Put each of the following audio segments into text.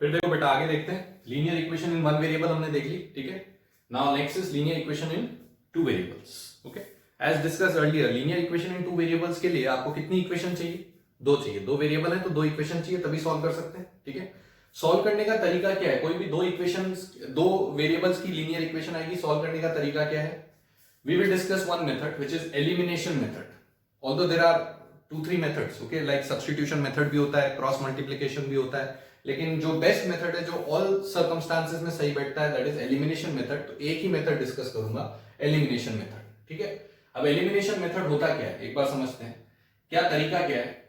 फिर देखो बेटा आगे देखते हैं। Linear equation in one variable हमने देख ली, ठीक है। Now next is linear equation in two variables. Okay, as discuss earlier, linear equation in two variables के लिए आपको कितनी इक्वेशन चाहिए? दो चाहिए। दो वेरिएबल है तो दो इक्वेशन चाहिए, तभी सॉल्व कर सकते हैं, ठीक है। सॉल्व करने का तरीका क्या है? कोई भी दो इक्वेशंस, दो वेरिएबल्स की लीनियर इक्वेशन आएगी, सॉल्व करने का तरीका क्या है? We will discuss one method which is elimination method. Although there are 2-3 methods, okay, like substitution method भी होता है, cross multiplication भी होता है, लेकिन जो बेस्ट मेथड है, जो all circumstances में सही बैठता है, that is elimination method। तो एक ही मेथड डिस्कस करूंगा, elimination method, ठीक है। अब elimination method होता क्या है एक बार समझते हैं, क्या तरीका क्या है।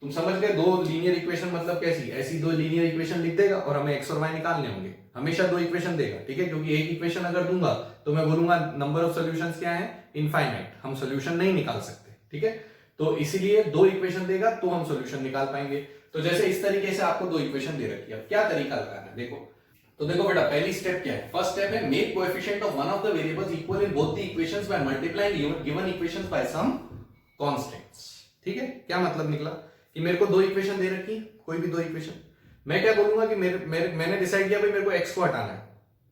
तुम समझ गए, दो लीनियर इक्वेशन मतलब कैसी? ऐसी दो लीनियर इक्वेशन लिख देगा और हमें एक्स और वाई निकालने होंगे, हमेशा दो इक्वेशन देगा, ठीक है। क्योंकि एक इक्वेशन अगर दूंगा तो मैं बोलूंगा नंबर ऑफ सॉल्यूशंस क्या है? इनफाइनाइट, हम सॉल्यूशन नहीं निकाल सकते, ठीक है। तो इसीलिए दो इक्वेशन देगा तो हम सॉल्यूशन निकाल पाएंगे। तो जैसे इस तरीके से आपको दो इक्वेशन दे रखी है, अब क्या तरीका लगाना है देखो। तो देखो बेटा, पहली स्टेप क्या है? फर्स्ट स्टेप है make coefficient of one of the variables equal in both the equations by multiplying given equations by some constants, ठीक है। क्या मतलब निकला कि मेरे को दो इक्वेशन दे रखी, कोई भी दो इक्वेशन, मैं क्या बोलूंगा कि मैंने डिसाइड किया भाई मेरे को एक्स को हटाना है,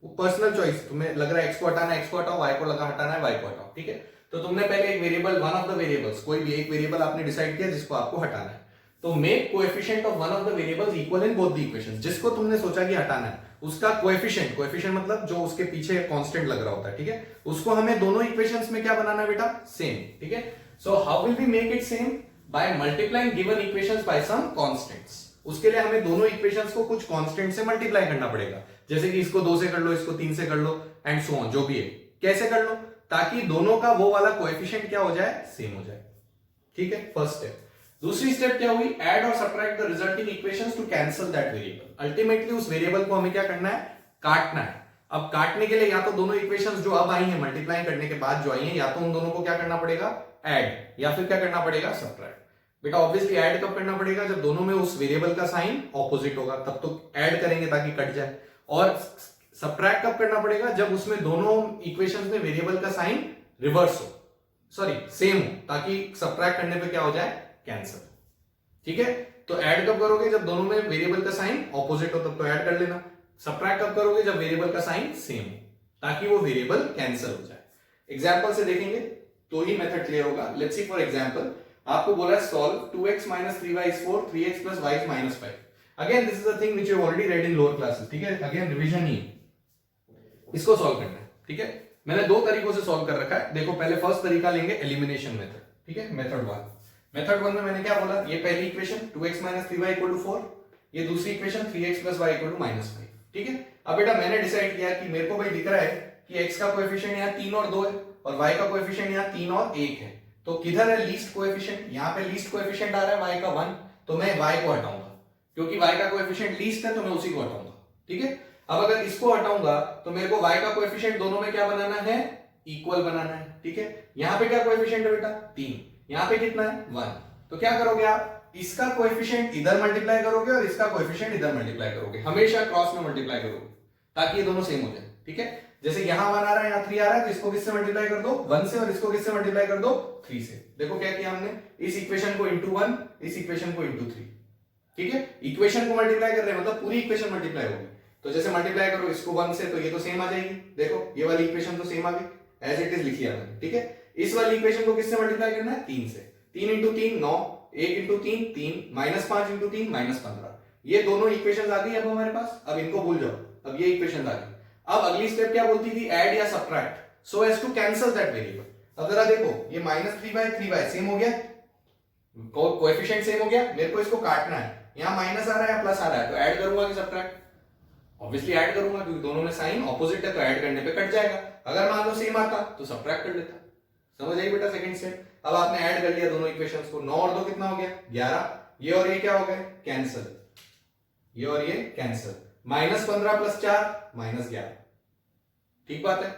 वो पर्सनल चॉइस, तुम्हें लग रहा है एक्स को हटाना है, एक्स को हटाओ, वाई को लगा हटाना है, वाई को हटाओ, ठीक है। तो तुमने पहले एक variable, one of the variables, कोई भी एक वेरिएबल आपने डिसाइड किया जिसको आपको हटाना है। तो make coefficient of one of the variables equal in both the equations, जिसको तुमने सोचा कि हटाना है उसका कोएफिशिएंट, कोएफिशिएंट मतलब जो उसके पीछे कांस्टेंट लग रहा होता है, ठीक है, उसको हमें दोनों इक्वेशंस में क्या बनाना है बेटा? सेम, ठीक है। So how will we make it same? By multiplying given equations by some constants. उसके लिए हमें दोनों इक्वेशंस को कुछ कांस्टेंट से मल्टीप्लाई करना पड़ेगा, जैसे कि इसको 2 से कर लो, इसको 3 से कर लो, एंड सो ऑन, जो भी है। कैसे कर लो? ताकि दोनों का वो वाला कोएफिशिएंट क्या हो जाए? सेम हो जाए, ठीक है। First step. दूसरी स्टेप क्या हुई? ऐड और subtract the resulting equations to cancel that variable. Ultimately उस वेरिएबल को हमें क्या करना है? काटना है। अब काटने के लिए या तो दोनों इक्वेशंस जो अब आई हैं मल्टीप्लाई करने के बाद जो आई हैं, या तो उन दोनों को क्या करना पड़ेगा? ऐड, या फिर क्या करना पड़ेगा? सब्ट्रैक्ट। बेटा ऑब्वियसली ऐड कब करना पड़ेगा? जब दोनों में उस वेरिएबल का साइन ऑपोजिट होगा, तब तो ऐड करेंगे ताकि कट जाए। और सब्ट्रैक्ट कब करना पड़ेगा? जब उसमें दोनों इक्वेशंस में वेरिएबल का साइन रिवर्स हो, सॉरी सेम हो, ताकि सब्ट्रैक्ट करने पे क्या हो जाए? कैंसिल, ठीक है। तो ऐड कब करोगे? जब दोनों में वेरिएबल का साइन ऑपोजिट हो, तब तो ऐड कर लेना। सब्ट्रैक्ट कब करोगे? जब वेरिएबल का साइन सेम हो, ताकि वो वेरिएबल कैंसिल हो जाए। एग्जांपल से देखेंगे तो ही मेथड क्लियर होगा। लेट्स सी फॉर एग्जांपल, आपको बोला है solve 2x - 3y is 4, 3x + y is -5। Again this is a thing which you already red in lower classes, ठीक है। अगेन रिवीजन ही इसको सॉल्व करना है, ठीक है। मैंने दो तरीकों से सॉल्व कर रखा है। देखो पहले फर्स्ट तरीका लेंगे एलिमिनेशन मेथड, ठीक है, मेथड 1। मेथड 1 में मैंने क्या बोला? ये पहली इक्वेशन 2x - 3y = 4, ये दूसरी इक्वेशन 3x + y = -5, ठीक है। अब बेटा मैंने डिसाइड किया कि मेरे को भाई दिख रहा है कि x का कोएफिशिएंट यहाँ 3 और 2 है और y का कोएफिशिएंट यहाँ 3 और 1 है। तो किधर है लीस्ट कोएफिशिएंट? यहाँ पे लीस्ट कोएफिशिएंट आ रहा है y का 1, तो मैं y को हटाऊंगा, क्योंकि y का कोएफिशिएंट लीस्ट है तो मैं उसी को हटाऊंगा, ठीक है। अब अगर इसको हटाऊंगा तो मेरे को y का कोएफिशिएंट दोनों में क्या बनाना है? इक्वल बनाना है, ठीक है। यहाँ पे क्या कोएफिशिएंट है बेटा? 3, यहाँ पे कितना है? 1। तो क्या करोगे आप? इसका कोएफिशिएंट इधर मल्टीप्लाई करोगे और इसका कोएफिशिएंट इधर मल्टीप्लाई करोगे, हमेशा क्रॉस में मल्टीप्लाई करोगे ताकि ये दोनों सेम हो जाए, ठीक है। जैसे यहां 1 आ रहा है, यहाँ 3 आ रहा है, तो इसको किससे मल्टीप्लाई कर दो? 1 से, और इसको किससे मल्टीप्लाई कर दो? 3 से। देखो क्या किया हमने? इस इक्वेशन को इंटू 1, इस इक्वेशन को इंटू 3, ठीक है। इक्वेशन को मल्टीप्लाई कर रहे हैं मतलब पूरी इक्वेशन मल्टीप्लाई होगी। तो जैसे मल्टीप्लाई करो इसको 1 से, तो ये तो सेम आ जाएगी। देखो ये वाली इक्वेशन तो सेम आ गई, एज इट इज लिख लिया मैंने, ठीक है। इस वाली इक्वेशन को किससे मल्टीप्लाई करना है? 3 से। 3 × 3 9, 1 × 3 3, -5 × 3 -15। ये दोनों इक्वेशंस आ गई अब हमारे पास। अब इनको भूल जाओ, अब ये इक्वेशंस आ गई। अब अगली स्टेप क्या बोलती थी? ऐड या subtract so as to cancel that variable. अब जरा देखो, ये -3y सेम हो गया, कोएफिशिएंट सेम हो गया। मेरे को इसको काटना है, यहाँ माइनस आ रहा है या प्लस आ रहा है, तो ऐड करूंगा कि सब्ट्रैक्ट? ऑब्वियसली ऐड करूंगा, क्योंकि दोनों में साइन ऑपोजिट है, तो ऐड करने पे कट जाएगा। अगर मान लो सेम आता तो सब्ट्रैक्ट कर लेता। समझ आई बेटा सेकंड स्टेप? अब आपने ऐड कर लिया दोनों इक्वेशंस को, 9 और 2 कितना हो गया? 11। ये और ये क्या हो गए? कैंसिल। ये और ये कैंसिल। -15 + 4 -11, ठीक बात है।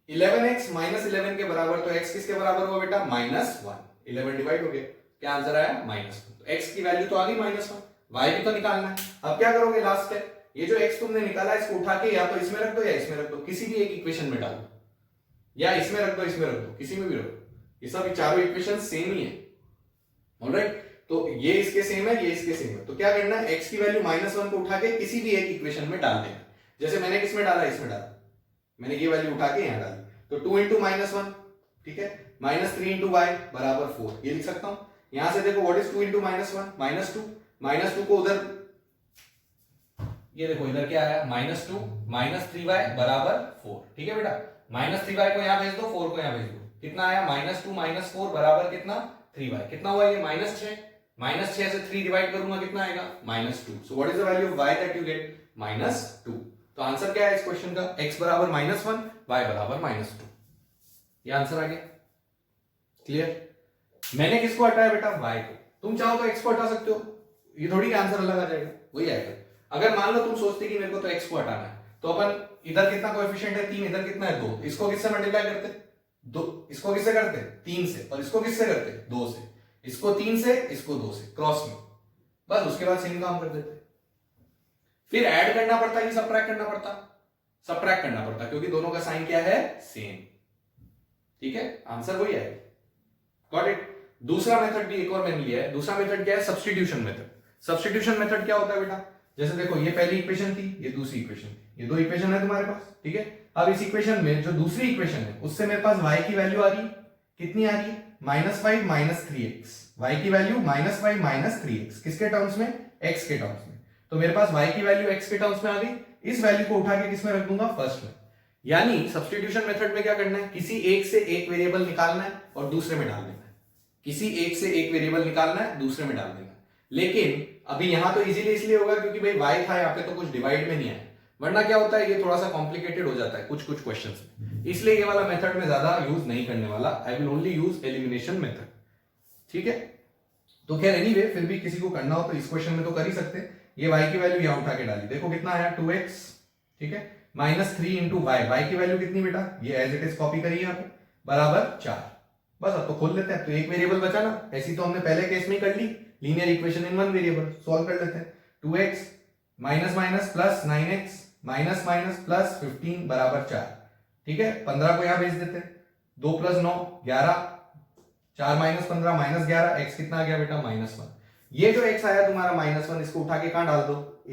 11x - 11 के बराबर, तो x किसके बराबर हुआ बेटा? -1। 11 डिवाइड हो गया, क्या आंसर आया? -1। तो x की वैल्यू तो आ गई -1, y भी तो निकालना है। अब क्या करोगे? लास्ट स्टेप, ये जो x तुमने निकाला इसको उठा के या तो इसमें रख दो या इसमें रख दो, किसी भी एक इक्वेशन में डाल दो, या इसमें रख दो, इसमें रख दो, किसी में भी रख दो। ये सब चारों इक्वेशन सेम ही है, ऑलराइट। तो ये इसके सेम है, ये इसके सेम है, तो क्या करना है, x की वैल्यू -1 को उठा के किसी भी एक इक्वेशन में डाल देना। जैसे मैंने किसमें डाला, इसमें डाला, मैंने ये वैल्यू उठा के यहां डाली, तो 2 इंटू -1, ठीक है, -3 इंटू y बराबर 4, ये लिख सकता हूं। यहां से देखो व्हाट इज 2 इंटू -1, -2 को उधर, ये देखो इधर क्या आया, -2 -3y बराबर 4, ठीक है बेटा, -3y को यहां भेज दो, 4 को यहां भेज दो, कितना आया, -2 -4 बराबर कितना, 3y, कितना हुआ ये, -6 से 3 डिवाइड करूंगा, कितना आएगा, -2। सो what is the value of y that you get, -2। तो आंसर क्या है इस क्वेश्चन का, x बराबर -1, y बराबर -2, ये आंसर आ गया। क्लियर? मैंने किसको हटाया बेटा, y को, तुम चाहो तो x को हटा सकते हो, ये थोड़ी का आंसर अलग आ जाएगा, वही आएगा। अगर मान लो तुम सोचते कि मेरे को तो x को हटाना है, तो अपन इधर कितना कोएफिशिएंट है, 3, इधर कितना है, 2, इसको किससे मल्टीप्लाई करते, 2, इसको किससे करते, 3 से, और इसको किससे करते, 2 से, इसको 3 से, इसको 2 से, क्रॉस में, बस उसके बाद सेम काम कर देते। फिर ऐड करना पड़ता है कि सबट्रैक्ट करना पड़ता, सबट्रैक्ट करना पड़ता, क्योंकि दोनों का साइन क्या है, सेम, ठीक है, आंसर वही आएगा। Got it? दूसरा मेथड भी एक और मैंने लिया है, दूसरा मेथड क्या है, सब्स्टिट्यूशन मेथड। सब्स्टिट्यूशन मेथड क्या होता है बेटा, जैसे देखो ये पहली इक्वेशन थी, ये दूसरी इक्वेशन थी, ये दो इक्वेशन है तुम्हारे पास, ठीक है। अब इस इक्वेशन में जो दूसरी इक्वेशन है उससे मेरे पास y की वैल्यू आ रही, कितनी आ रही है, -5 3x, y की वैल्यू -5 3x, किसके टर्म्स में, x के टर्म्स में। तो मेरे पास y की वैल्यू x के टर्म्स में आ गई, इस वैल्यू को उठा के किसमें रख दूंगा, फर्स्ट में। यानी सब्स्टिट्यूशन मेथड में क्या करना है, किसी एक से एक वेरिएबल निकालना है और दूसरे में डाल देना है, किसी एक से एक वेरिएबल निकालना है, दूसरे में डाल देना है। लेकिन अभी यहां तो इजीली इसलिए होगा क्योंकि भाई y था, यहाँ पे तो कुछ डिवाइड में नहीं आया, वरना क्या होता है, ये थोड़ा सा कॉम्प्लिकेटेड हो जाता है कुछ क्वेश्चंस में, इसलिए ये वाला मेथड में ज्यादा यूज नहीं करने वाला, I will only use elimination method, ठीक है। तो खैर एनीवे, फिर भी किसी को करना हो तो इस क्वेश्चन में तो कर ही सकते हैं। ये y की वैल्यू यहां उठा के डाली, देखो कितना आया, 2x, ठीक है, -3 इंटू y की वैल्यू कितनी बेटा, ये एज इट इज कॉपी करिए यहाँ पे, बराबर 4। बस अब तो खोल लेते हैं, तो एक वेरिएबल बचा ना, ऐसी तो हमने पहले केस में कर ली, linear equation in one variable, solve कर लेते हैं। 2x minus plus 9x minus plus 15 बराबर 4, ठीक है, 15 को यहां भेज देते हैं, 2 + 9 11, 4 - 15 -11, x कितना आ गया बेटा, -1। ये जो x आया तुम्हारा -1, इसको उठा के कहां डाल दो,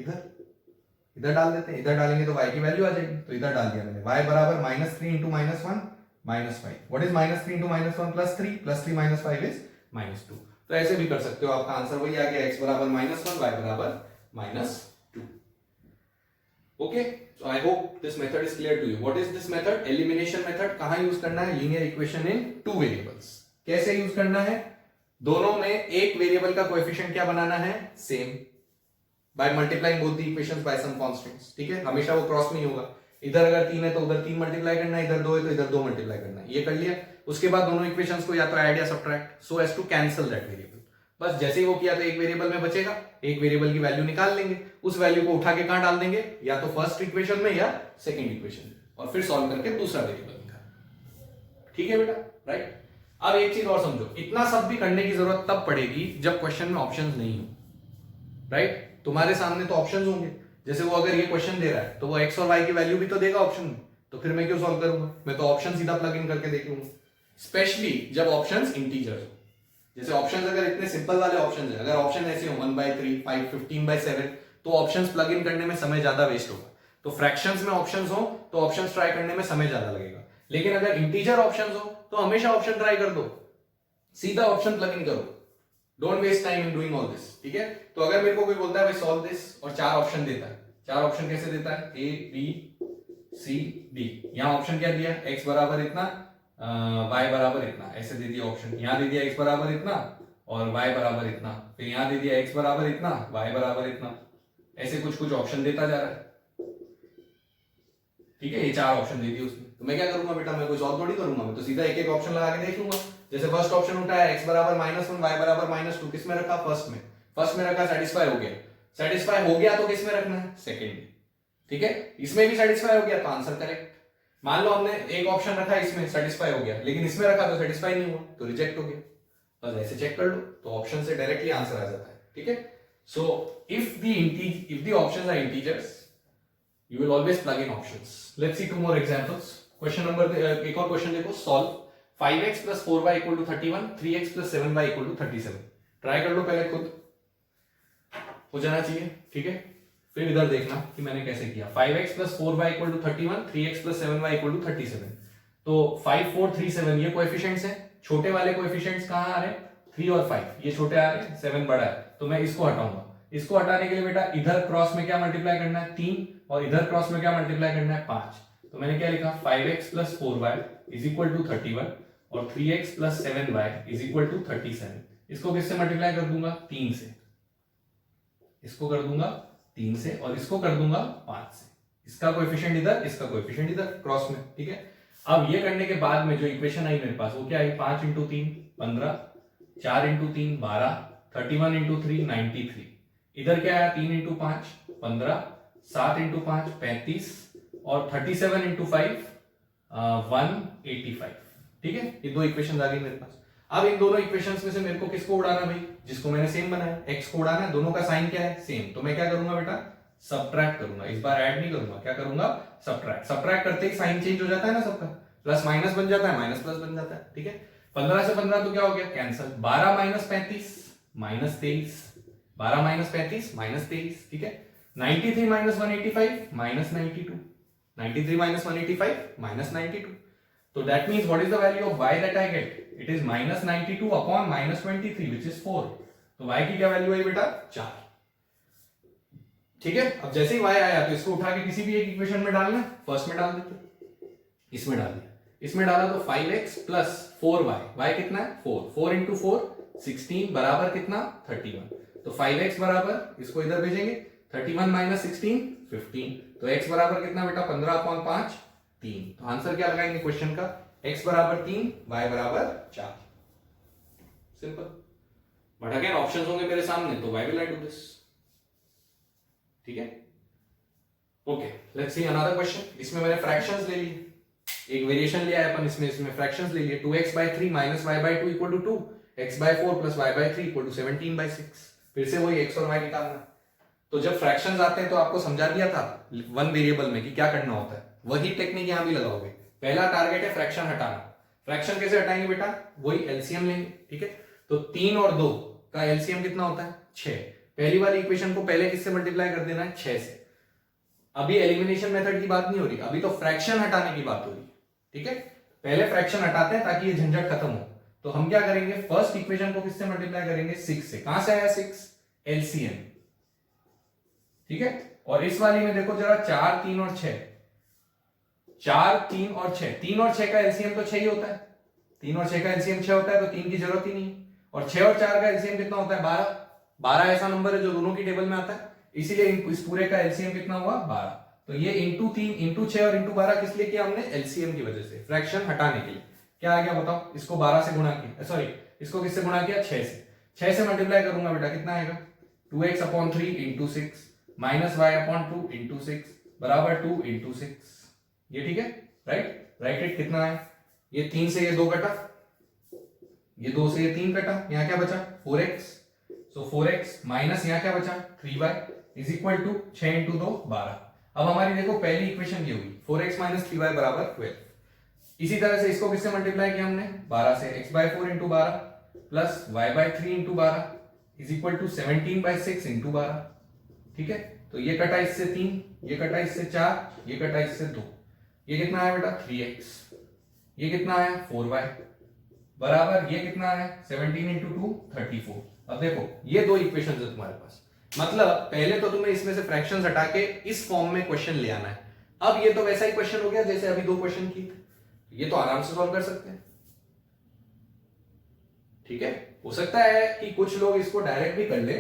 इधर डाल देते हैं, इधर डालेंगे तो y की वैल्यू आ जाएगी, तो इधर डाल दिया मैंने, y बराबर -3 into -1 -5। What is -3 into -1 +3 +3 - 5 is -2। तो ऐसे भी कर सकते हो, आपका आंसर वही आ गया, x बराबर -1, y बराबर -2। Okay, so I hope this method is clear to you. What is this method, elimination method. कहां यूज करना है, लीनियर इक्वेशन इन 2 वेरिएबल्स। कैसे यूज करना है, दोनों में एक वेरिएबल का कोएफिशिएंट क्या बनाना है, same, by multiplying both the equations by some constants, ठीक है, हमेशा वो क्रॉस में ही होगा, इधर अगर 3 है तो उधर 3 मल्टीप्लाई करना है, इधर 2 है तो इधर 2 मल्टीप्लाई करना है, ये कर लिया। उसके बाद दोनों इक्वेशंस को या तो ऐड या subtract, so as to cancel that variable. बस जैसे ही वो किया तो एक वेरिएबल में बचेगा, एक वेरिएबल की वैल्यू निकाल लेंगे, उस वैल्यू को उठा के कहां डाल देंगे, या तो फर्स्ट इक्वेशन में या सेकंड इक्वेशन में, और फिर सॉल्व करके दूसरा वेरिएबल निकाल। ठीक है बेटा, राइट। अब एक चीज और समझो, इतना सब भी करने की जरूरत तब पड़ेगी जब क्वेश्चन में ऑप्शंस नहीं हो, राइट। तुम्हारे सामने तो ऑप्शंस होंगे, जैसे वो अगर ये क्वेश्चन दे रहा है तो वो x और y की वैल्यू भी तो देगा ऑप्शन में, तो फिर मैं क्यों सॉल्व करूंगा, मैं तो ऑप्शन सीधा प्लग इन करके देख लूंगा। स्पेशली जब ऑप्शंस इंटीजर्स हो, जैसे ऑप्शंस अगर इतने सिंपल वाले ऑप्शंस है, अगर ऑप्शन ऐसे हो 1/3 5 15/7, तो ऑप्शंस प्लग इन करने में समय ज्यादा वेस्ट होगा। तो फ्रैक्शंस में ऑप्शंस हो तो ऑप्शंस ट्राई करने में समय ज्यादा लगेगा, लेकिन अगर इंटीजर ऑप्शंस हो तो हमेशा ऑप्शन ट्राई कर दो, सीधा ऑप्शन प्लग इन करो, don't waste time in doing all this, ठीक है। तो अगर मेरे को कोई बोलता है भाई सॉल्व दिस और 4 ऑप्शन देता है, 4 ऑप्शन कैसे देता है, A B C D, यहां ऑप्शन क्या दिया, x बराबर इतना, y बराबर इतना, ऐसे दे दिया ऑप्शन, यहां दे दिया x बराबर इतना और y बराबर इतना, फिर यहां दे दिया x बराबर इतना y बराबर इतना, ऐसे कुछ ऑप्शन देता जा रहा है, ठीक है। ये 4 ऑप्शन दे दिए उसने, तो मैं क्या करूंगा बेटा, मैं कोई सॉल्व थोड़ी करूंगा, मैं तो सीधा एक एक ऑप्शन लगा के देख लूंगा। जैसे फर्स्ट ऑप्शन उठाया x बराबर -1 y बराबर -2, किस में रखा, फर्स्ट में रखा, सेटिस्फाई हो गया तो किस में रखना है, सेकंड में, ठीक है। इसमें भी सेटिस्फाई हो गया तो आंसर करेक्ट। मान लो हमने एक ऑप्शन रखा, इसमें सेटिस्फाई हो गया, लेकिन इसमें रखा तो सेटिस्फाई नहीं हुआ, तो रिजेक्ट हो गया। बस ऐसे चेक कर लो, तो ऑप्शन से डायरेक्टली आंसर आ जाता है, ठीक है। So if the options are integers, you will always plug in options. Let's see 2 more examples. Question number एक और क्वेश्चन देखो, solve 5x plus 4y equal to 31, 3x plus 7y equal to 37. Try कर लो पहले खुद, हो जाना चाहिए, ठीक है। फिर इधर देखना कि मैंने कैसे किया। 5x plus 4y equal to 31, 3x plus 7y equal to 37। तो 5 4 3 7 ये कोएफिशिएंट्स हैं। छोटे वाले कोएफिशिएंट्स कहाँ आ रहे हैं? 3 और 5, ये छोटे आ रहे हैं, 7 बड़ा है, तो मैं इसको हटाऊंगा। इसको हटाने के लिए बेटा इधर क्रॉस में क्या मल्टीप्लाई करना है? 3, और इधर क्रॉस में क्या मल्टीप्लाई करना है? 5। तो मैंने क्या लिखा? 5x plus 4y is equal to 31 और 3x plus 7y is equal to 37। इसको किससे मल्टीप्लाई कर दूंगा? 3 से। इसको कर दूंगा 3 से और इसको कर दूंगा 5 से। इसका कोएफिशिएंट इधर, इसका कोएफिशिएंट इधर क्रॉस में, ठीक है। अब ये करने के बाद में जो इक्वेशन आई मेरे पास वो क्या आई? 5 इंटू 3 15, 4 इंटू 3 12, 31 इंटू 3 93। इधर क्या आया? 3 इंटू 5 15, 7 इंटू 5 35 और 37 इंटू 5 185, ठीक है। ये दो इक्वेशन आ गई मेरे पास। अब इन दोनों इक्वेशंस में से मेरे को किसको उड़ाना भाई? जिसको मैंने सेम बनाया, x को उड़ाना है। दोनों का साइन क्या है? सेम। तो मैं क्या करूंगा बेटा? सबट्रैक्ट करूंगा। इस बार ऐड नहीं करूंगा, क्या करूंगा? सबट्रैक्ट। सबट्रैक्ट करते ही साइन चेंज हो जाता है ना सबका, प्लस माइनस बन जाता है, माइनस प्लस बन जाता है, ठीक है। 15 से 15 तो क्या हो गया? Cancel. 12 minus 35 minus 23, 12 minus 35 minus 23, ठीक है। 93 minus 185 minus 92, 93 minus 185 minus 92। So that means what is the value of y that I get? It is minus 92 upon minus 23 which is 4. तो y की क्या वैल्यू आई बेटा? 4, ठीक है। अब जैसे ही y आया तो इसको उठा के किसी भी एक इक्वेशन में डालना। फर्स्ट में डाल देते, इसमें डाल दिया, इसमें डाला तो 5x प्लस 4y, y कितना है? 4, 4 इंटू 4 16 बराबर कितना? 31। तो 5x बराबर, इसको इधर भेजेंगे, 31 माइनस 16 15। तो x बराबर कितना बेटा? 15 अपॉन 5 3। तो आंसर क्या लगाएंगे क्वेश्चन का? x बराबर 3, y बराबर 4। सिंपल। बट अगेन ऑप्शंस होंगे मेरे सामने, तो why will I do this? ठीक है। Okay, let's see another question. इसमें मैंने फ्रैक्शंस ले लिए, एक वेरिएशन लिया है अपन इसमें फ्रैक्शंस ले लिए। 2x by 3 minus y by 2 equal to 2, x by 4 plus y by 3 equal to 17 by 6। फिर से वही x और y निकालना। तो जब फ्रैक्शंस आते हैं तो आपको समझा दिया था वन वेरिएबल में कि क्या करना होता है, वही टेक्निक यहां भी लगाओगे। पहला टारगेट है फ्रैक्शन हटाना। फ्रैक्शन कैसे हटाएंगे बेटा? वही एलसीएम लेंगे, ठीक है। तो 3 और 2 का एलसीएम कितना होता है? 6। पहली वाली इक्वेशन को पहले किससे मल्टीप्लाई कर देना है? 6 से। अभी एलिमिनेशन मेथड की बात नहीं हो रही, अभी तो फ्रैक्शन हटाने की बात हो रही है, ठीक है। पहले फ्रैक्शन हटाते हैं ताकि ये झंझट खत्म हो। तो हम क्या करेंगे? फर्स्ट इक्वेशन को किससे मल्टीप्लाई करेंगे? 6 से। कहां से आया 6? एलसीएम, ठीक है। और इस वाली में देखो जरा, 4 3 और 6, 4 3 और 6, 3 और 6 का एलसीएम तो 6 ही होता है। 3 और 6 का एलसीएम 6 होता है, तो 3 की जरूरत ही नहीं। और 6 और 4 का एलसीएम कितना होता है? 12। 12 ऐसा नंबर है जो दोनों की टेबल में आता है, इसीलिए इस पूरे का एलसीएम कितना हुआ? 12। तो ये इंटू 3 इंटू 6 और इंटू 12 किस लिए किया हमने? एलसीएम की वजह से, फ्रैक्शन हटाने के लिए। क्या आ गया बताओ? इसको 12 से गुणा किया, सॉरी इसको किससे गुणा किया? 6 से। 6 से मल्टीप्लाई करूंगा बेटा, कितना आएगा? 2x upon 3 into 6 minus y upon 2 into 6 बराबर 2 इंटू 6। ये ठीक है, राइट। राइट इट कितना है? ये 3 से ये 2 कटा, ये 2 से ये 3 कटा, यहाँ क्या बचा? 4x। सो 4x माइनस यहाँ क्या बचा? 3y is equal to 6 into 2 12। अब हमारी देखो पहली इक्वेशन ये हुई 4x माइनस 3y बराबर 12। इसी तरह से इसको किससे मल्टीप्लाई किया हमने? 12 से। x by 4 into 12 plus y by 3 into 12 is equal to 17 by 6 into 12, ठीक है। तो ये कटा इससे 3, ये कटा इससे 4, ये कटा इससे 2। ये कितना आया बेटा? 3x। ये कितना आया? 4y बराबर ये कितना आया? 17 इंटू 2 34। अब देखो ये दो इक्वेशन है तुम्हारे पास, मतलब पहले तो तुम्हें इसमें से फ्रैक्शंस हटा के इस फॉर्म में क्वेश्चन ले आना है। अब ये तो वैसा ही क्वेश्चन हो गया जैसे अभी दो क्वेश्चन की, ये तो आराम से सॉल्व कर सकते हैं, ठीक है। हो सकता है कि कुछ लोग इसको डायरेक्ट भी कर ले,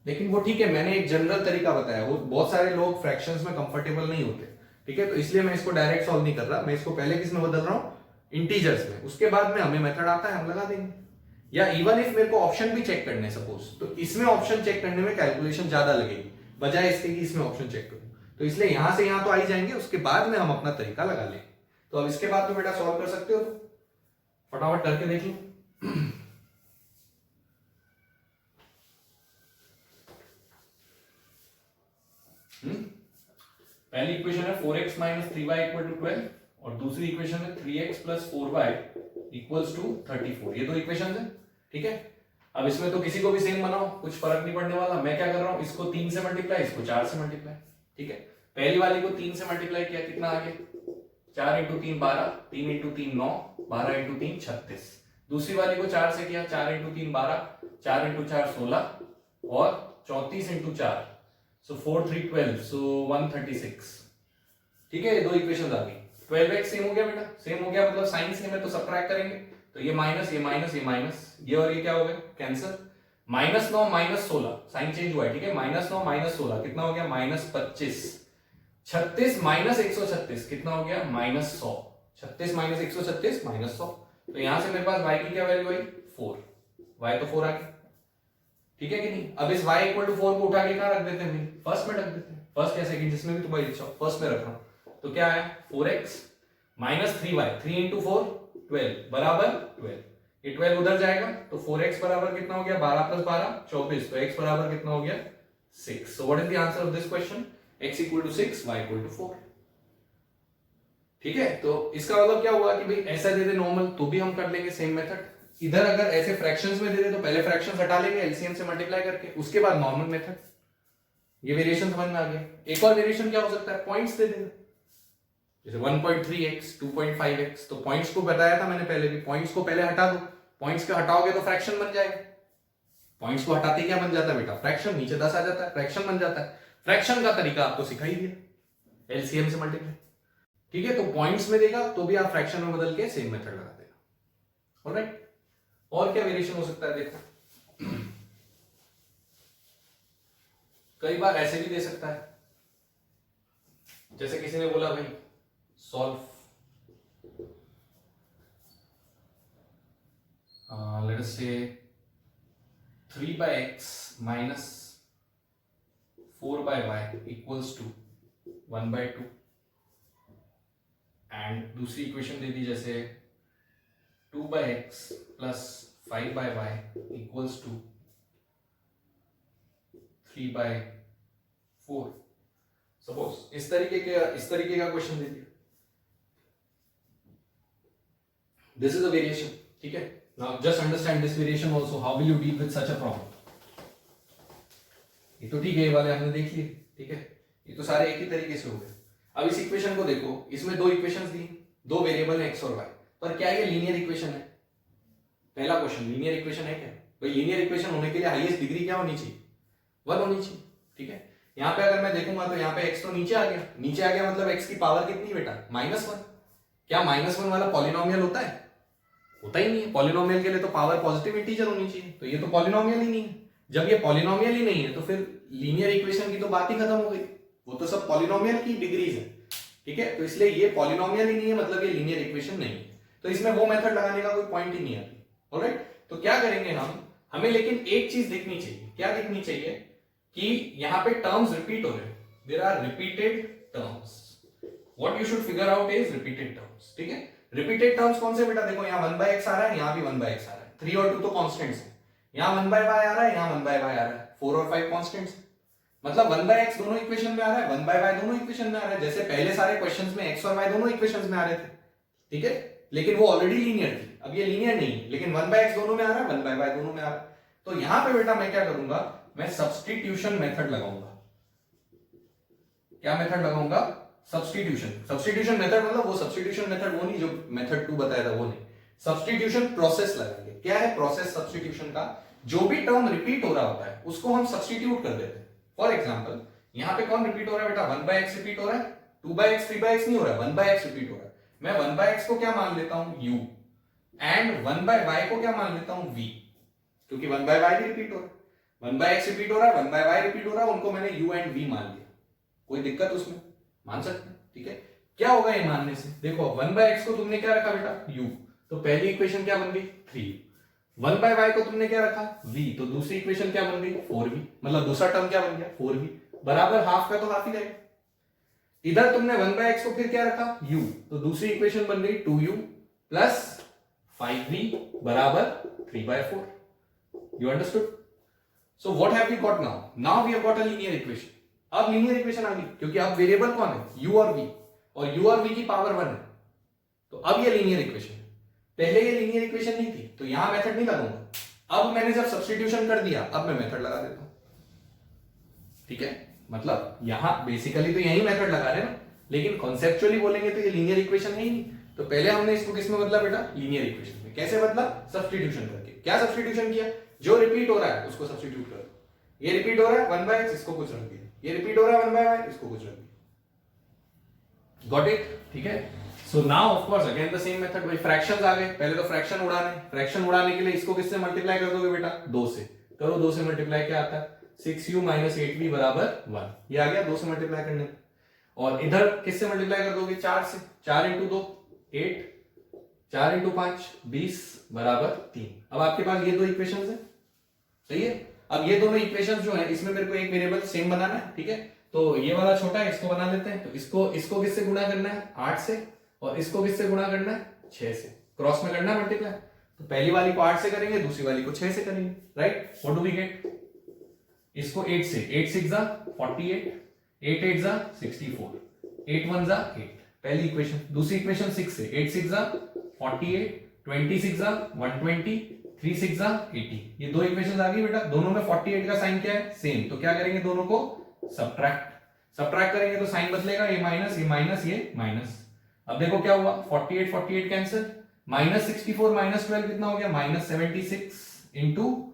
लेकिन वो ठीक है, मैंने एक जनरल तरीका बताया। वो बहुत सारे लोग फ्रैक्शंस में कंफर्टेबल नहीं होते, ठीक है, तो इसलिए मैं इसको डायरेक्ट सॉल्व नहीं कर रहा। मैं इसको पहले किस में बदल रहा हूं? इंटीजर्स में। उसके बाद में हमें मेथड आता है, हम लगा देंगे। या इवन इफ मेरे को ऑप्शन भी चेक करने सपोज, तो इसमें ऑप्शन चेक करने में कैलकुलेशन ज्यादा लगेगी बजाय इसके कि इसमें ऑप्शन चेक करूं। तो इसलिए यहां से यहां तो आ ही जाएंगे, उसके बाद में हम अपना तरीका लगा लेंगे। तो अब इसके बाद तो बेटा सॉल्व कर सकते हो, तो फटाफट करके देख लो। पहली इक्वेशन है 4x minus 3y equal to 12 और दूसरी इक्वेशन है 3x plus 4y equals to 34। ये दो इक्वेशन है, ठीक है। अब इसमें तो किसी को भी सेम बनाओ, कुछ फर्क नहीं पड़ने वाला। मैं क्या कर रहा हूं, इसको 3 से मल्टीप्लाई, इसको 4 से मल्टीप्लाई, ठीक है। पहली वाली को 3 से मल्टीप्लाई किया, कितना आ गया 4 इंटू 3 12, 3 इंटू 3 9, 12 इंटू 3 36। दूसरी वाली को 4 से किया, 4 इंटू 3 12, 4 इंटू 4 16 और 34 इंटू 4, सो 4 3 12, सो 136, ठीक है। ये दो इक्वेशन आ गई। 12x सेम हो गया बेटा, सेम हो गया मतलब साइन सेम है तो सबट्रैक्ट करेंगे, तो ये माइनस ये माइनस ये माइनस, ये और ये क्या हो गया कैंसिल। -9 -16 साइन चेंज हुआ है, ठीक है। -9 -16 कितना हो गया -25। 36 -136 कितना हो गया -100। 36 -136 -100, तो यहां से मेरे पास y की क्या वैल्यू आई 4, y तो 4 आ गया, ठीक है कि नहीं। अब इस y इक्वल टू 4 को उठा के कहां रख देते हैं, फर्स्ट में रख देते हैं, फर्स्ट या सेकंड जिसमें भी तुम्हारी इच्छा हो, फर्स्ट में रख रहा हूं। तो क्या आया 4x माइनस 3y, 3 इंटू 4 12 बराबर 12, ये 12 उधर जाएगा तो 4x बराबर कितना हो गया 12 प्लस 12 24, तो x बराबर कितना हो गया 6। So what is the answer of this question, x equal to 6 y equal to 4, ठीक है। तो इसका मतलब क्या हुआ कि भाई ऐसा दे दे नॉर्मल तो भी हम कर लेंगे सेम मेथड, इधर अगर ऐसे फ्रैक्शंस में दे दे तो पहले फ्रैक्शंस हटा लेंगे एलसीएम से मल्टीप्लाई करके, उसके बाद नॉर्मल मेथड। ये वेरिएशन समझ में आ गया। एक और वेरिएशन क्या हो सकता है, पॉइंट्स दे देना, जैसे 1.3x 2.5x, तो पॉइंट्स को बताया था मैंने पहले भी, पॉइंट्स को पहले हटा दो, पॉइंट्स का हटाओगे तो फ्रैक्शन बन जाएगा। पॉइंट्स को हटाते क्या बन जाता है बेटा, फ्रैक्शन, नीचे 10 आ जाता है, फ्रैक्शन बन जाता है। फ्रैक्शन का तरीका आपको सिखा ही दिया, एलसीएम से मल्टीप्लाई, ठीक है। तो पॉइंट्स में देगा तो भी आप फ्रैक्शन में बदल के सेम मेथड लगा देना, ऑलराइट। और क्या वेरिएशन हो सकता है देखो, कई बार ऐसे भी दे सकता है, जैसे किसी ने बोला भाई सॉल्व लेट अस से 3/x minus 4/y equals to 1/2, and दूसरी इक्वेशन दे दी जैसे 2/x plus 5/y equals to 3/4। Suppose इस तरीके का क्वेश्चन दे दिया, दिस इज अ वेरिएशन, ठीक है। Now just understand this variation also, how will you deal with such a problem. ये तो ठीक है, ये वाले हमने देख लिए, ठीक है, ये तो सारे एक ही तरीके से हो गए। अब इस इक्वेशन को देखो, इसमें दो इक्वेशंस दी, दो वेरिएबल है x और y, पर क्या ये लीनियर इक्वेशन है? पहला क्वेश्चन, लीनियर इक्वेशन है क्या भाई? लीनियर इक्वेशन होने के लिए हाईएस्ट डिग्री क्या होनी चाहिए, 1 होनी चाहिए, ठीक है। यहाँ पे अगर मैं देखूंगा तो यहाँ पे x तो नीचे आ गया, नीचे आ गया मतलब x की पावर कितनी बेटा -1। क्या -1 वाला पॉलिनोमियल होता है? होता ही नहीं है। पॉलिनोमियल के लिए तो पावर पॉजिटिव इंटीजर होनी चाहिए, तो ये तो पॉलिनोमियल ही नहीं है। जब ये पॉलिनोमियल ही नहीं है तो फिर लीनियर इक्वेशन की तो बात ही खत्म हो गई, वो तो सब पॉलिनोमियल की डिग्रीज है, ठीक है। तो इसलिए ये पॉलिनोमियल ही नहीं है, मतलब ये लीनियर इक्वेशन नहीं है, तो इसमें वो मेथड लगाने का कोई पॉइंट ही नहीं आती, ऑलराइट। तो क्या करेंगे हमें लेकिन एक चीज दिखनी चाहिए, क्या दिखनी चाहिए कि यहाँ पे टर्म्स रिपीट हो रहे हैं, there are repeated terms, what you should figure out is repeated terms, ठीक है। रिपीटेड टर्म्स कौन से बेटा, देखो यहाँ 1/x आ रहा है, यहाँ भी 1/x आ रहा है, 3 और 2 तो कांस्टेंट्स हैं, यहाँ 1/y आ रहा है, यहाँ 1/y आ रहा है, 4 और 5 कांस्टेंट्स, मतलब 1/x दोनों इक्वेशन में आ रहा है, 1/y दोनों इक्वेशन में आ रहा है, जैसे पहले सारे क्वेश्चंस में x और y दोनों इक्वेशंस में आ रहे थे, ठीक है। लेकिन वो ऑलरेडी लीनियर थी, अब ये लीनियर नहीं है, लेकिन 1/x दोनों में आ रहा है, 1/y दोनों में आ रहा है। तो यहां पे बेटा मैं क्या करूंगा, मैं सब्स्टिट्यूशन मेथड लगाऊंगा। क्या मेथड लगाऊंगा, सब्स्टिट्यूशन। सब्स्टिट्यूशन मेथड मतलब वो सब्स्टिट्यूशन मेथड वो नहीं जो मेथड 2 बताया था, वो नहीं, सब्स्टिट्यूशन प्रोसेस लगाएंगे। क्या है प्रोसेस सब्स्टिट्यूशन का, जो भी टर्म रिपीट हो रहा होता है उसको हम सब्स्टिट्यूट कर देते हैं। फॉर एग्जांपल यहाँ पे कौन रिपीट हो रहा है बेटा, 1/x रिपीट हो रहा है, 2/x 3/x नहीं हो रहा है, 1/x रिपीट हो रहा है। मैं 1/x को क्या मान लेता हूं u, एंड 1/y को क्या मान लेता हूं v, क्योंकि 1/y भी रिपीट हो रहा है, 1/x रिपीट हो रहा है, 1/y रिपीट हो रहा है, उनको मैंने u एंड v मान लिया, कोई दिक्कत उसमें, मान सकते हैं, ठीक है। क्या होगा ये मानने से, देखो 1/x को तुमने क्या रखा बेटा u, तो पहली इक्वेशन क्या बन गई 3u, 1/y को तुमने क्या रखा v, तो दूसरी इक्वेशन क्या बन गई 4v, मतलब दूसरा टर्म क्या बन गया 4v, बराबर हाफ का तो हाफ ही रहेगा। इधर तुमने 1/x को फिर क्या रखा u, तो दूसरी इक्वेशन बन गई 2u प्लस 5v बराबर 3/4। You understood? So what have we got now, now we have got a linear equation. अब लीनियर इक्वेशन आ गई, क्योंकि अब वेरिएबल कौन है u और v, और u और v की पावर 1 है, तो अब ये लीनियर इक्वेशन है। पहले ये लीनियर इक्वेशन नहीं थी, तो यहां मेथड नहीं लगाऊंगा, अब मैंने जब सब्स्टिट्यूशन कर दिया, अब मैं मेथड लगा देता हूं, ठीक है। मतलब यहां बेसिकली तो यही मेथड लगा रहे हैं ना, लेकिन कॉन्सेप्चुअली बोलेंगे तो ये लीनियर इक्वेशन है ही नहीं। तो पहले हमने इसको किस में बदला बेटा? लीनियर इक्वेशन में। कैसे बदला? सब्स्टिट्यूशन करके। क्या सब्स्टिट्यूशन किया? जो रिपीट हो रहा है उसको सब्स्टिट्यूट कर दो। ये रिपीट हो रहा है 1/x, इसको कुछ रख दिया। ये रिपीट हो रहा है 1/y, इसको कुछ रख दिया। Got it? ठीक है। So now of course again the same method. भाई फ्रैक्शंस आ गए, पहले तो फ्रैक्शन उड़ाने। फ्रैक्शन उड़ाने के लिए इसको किससे मल्टीप्लाई कर दोगे बेटा? 2 से। करो 2 से मल्टीप्लाई, क्या आता है? 6u - 8v बराबर 1। ये आ गया 2 से मल्टीप्लाई करने पे। और इधर किससे मल्टीप्लाई कर दोगे? 4 से। 4 × 2 8, 4 × 5 20 बराबर 3। अब आपके पास ये दो इक्वेशंस है, सही है। अब ये दोनों इक्वेशंस जो है, इसमें मेरे को एक वेरिएबल सेम बनाना है, ठीक है। तो ये वाला छोटा है, इसको बना लेते हैं। तो इसको किससे गुणा करना है? 8 से। और इसको किससे गुणा करना है? 6 से। क्रॉस में करना है मल्टीप्लाई। तो पहली वाली को 8 से करेंगे, दूसरी वाली को 6 से करेंगे, right. What do we get? इसको 8 से, 8 6 जा 48, 8 8 जा 64, 8 1 जा 8, पहली इक्वेशन। दूसरी इक्वेशन 6 से, 8 6 जा 48, 26 जा 120, 3 6 जा 80। ये दो इक्वेशंस आ गई बेटा। दोनों में 48 का साइन क्या है? सेम। तो क्या करेंगे? दोनों को सब्ट्रैक्ट करेंगे तो साइन बदलेगा, ये माइनस, ये माइनस, ये माइनस। अब देखो क्या हुआ? 48 48 कैंसिल, -64 -12 कितना हो गया? -76 इंटू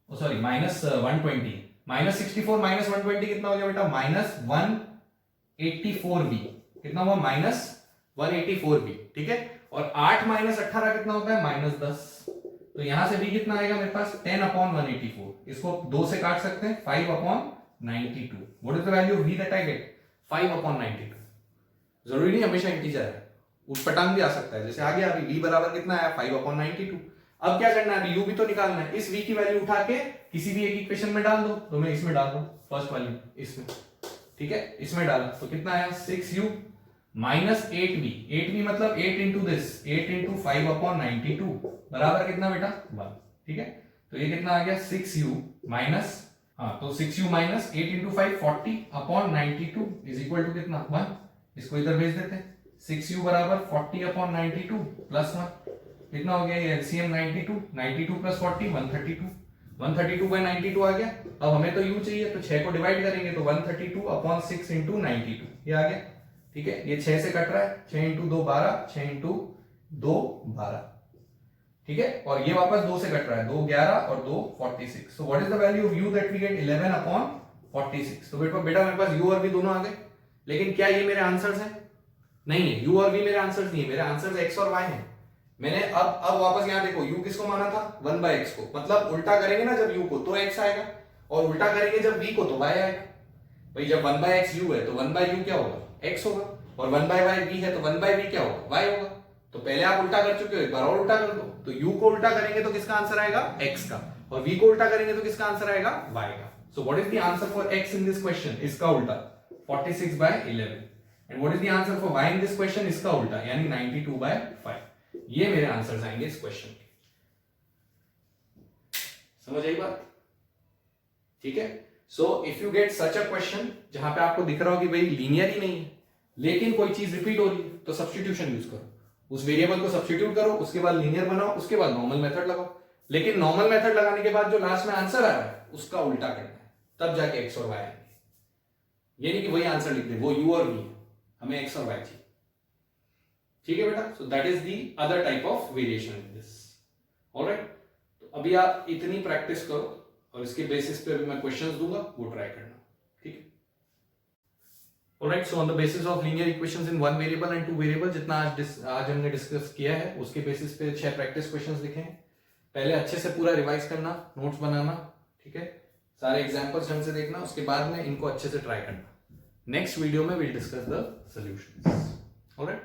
सॉरी -120। -64 -120 कितना हो गया बेटा? -184v। कितना हुआ? -184v, ठीक है। और 8 - 18 कितना होता है? -10। तो यहां से v कितना आएगा मेरे पास? 10/184। इसको 2 से काट सकते हैं, 5/92। What is the value of v that I get? 5/92। जरूरी नहीं हमेशा इंटीजर है, उठपटांग भी आ सकता है। जैसे आ गया अभी v बराबर कितना आया? 5/92। अब क्या करना है? अभी u भी तो निकालना है। इस v की वैल्यू उठा के किसी भी एक इक्वेशन में डाल दो। तो मैं इसमें डाल दूं, फर्स्ट वाली इसमें, ठीक है। इसमें डाला तो कितना आया? 6u - 8v। 8v मतलब 8 इंटू दिस, 8 इंटू 5/92 बराबर कितना बेटा? 1, ठीक है। तो ये कितना आ गया? 6u माइनस, तो 6u minus 8 into 5 40/92 is equal to कितना? 1। इसको इधर भेज देते हैं। 6u बराबर 40/92 प्लस 1 कितना हो गया? ये एलसीएम 92 प्लस 40 132। 132/92 आ गया। अब हमें तो u चाहिए, तो 6 को डिवाइड करेंगे तो 132/6 इंटू 92 ये आ गया, ठीक है। ये 6 से कट रहा है, 6 इंटू 2 12, 6 इंटू 2 12, ठीक है। और ये वापस 2 से कट रहा है, 2 11 और 2 46। So what is the value of u that we get? 11/46। तो बेटा मेरे पास u और v दोनों आ गए। लेकिन क्या ये मेरे आंसर्स हैं? नहीं है, u और v मेरे आंसर्स नहीं है। मेरे आंसर्स x और y हैं। मैंने अब वापस यहां देखो, u किसको माना था? 1/x को। मतलब उल्टा करेंगे ना जब u को तो x आएगा, और उल्टा करेंगे जब v को तो y आएगा। भाई जब 1/x u है तो 1/u क्या होगा? x होगा। और 1/y v है तो 1/v क्या होगा? y होगा। तो पहले आप उल्टा कर चुके हो, एक बार और उल्टा कर दो। तो u को उल्टा करेंगे तो किसका आंसर आएगा? x का। और v को उल्टा करेंगे तो किसका आंसर आएगा? y का। सो what is the answer for x in this question? इसका उल्टा 46/11। And what is the answer for y in this question? इसका उल्टा यानी 92/5। ये मेरे आंसर्स आएंगे इस क्वेश्चन के। समझ आई बात? ठीक है। So if you get such a question जहां पे आपको दिख रहा हो कि भाई लीनियर ही नहीं है, लेकिन कोई चीज रिपीट हो रही है, तो सब्स्टिट्यूशन यूज करो। उस वेरिएबल को सब्स्टिट्यूट करो, उसके बाद लीनियर बनाओ, उसके बाद नॉर्मल मेथड लगाओ। लेकिन नॉर्मल मेथड लगाने के बाद जो लास्ट में आंसर आ रहा है उसका उल्टा करना है, तब जाके एक्स और वाई आएंगे। ये नहीं कि वही आंसर लिख दे, वो यू और वी, हमें एक्स और वाई चाहिए। ठीक है बेटा। So that is the other type of variation in this. Alright, तो अभी आप इतनी प्रैक्टिस करो और इसके बेसिस पे अभी मैं क्वेश्चंस दूंगा, वो ट्राई करना। ठीक है। Alright, so on the basis of linear equations in one variable and two variable, जितना आज हमने डिस्कस किया है उसके बेसिस पे 6 प्रैक्टिस क्वेश्चंस लिखे हैं। पहले अच्छे से पूरा रिवाइज करना, नोट्स बनाना, ठीक है, सारे एग्जांपल्स ढंग से देखना, उसके बाद में इनको अच्छे से ट्राई करना। नेक्स्ट वीडियो में will discuss the solutions. Alright.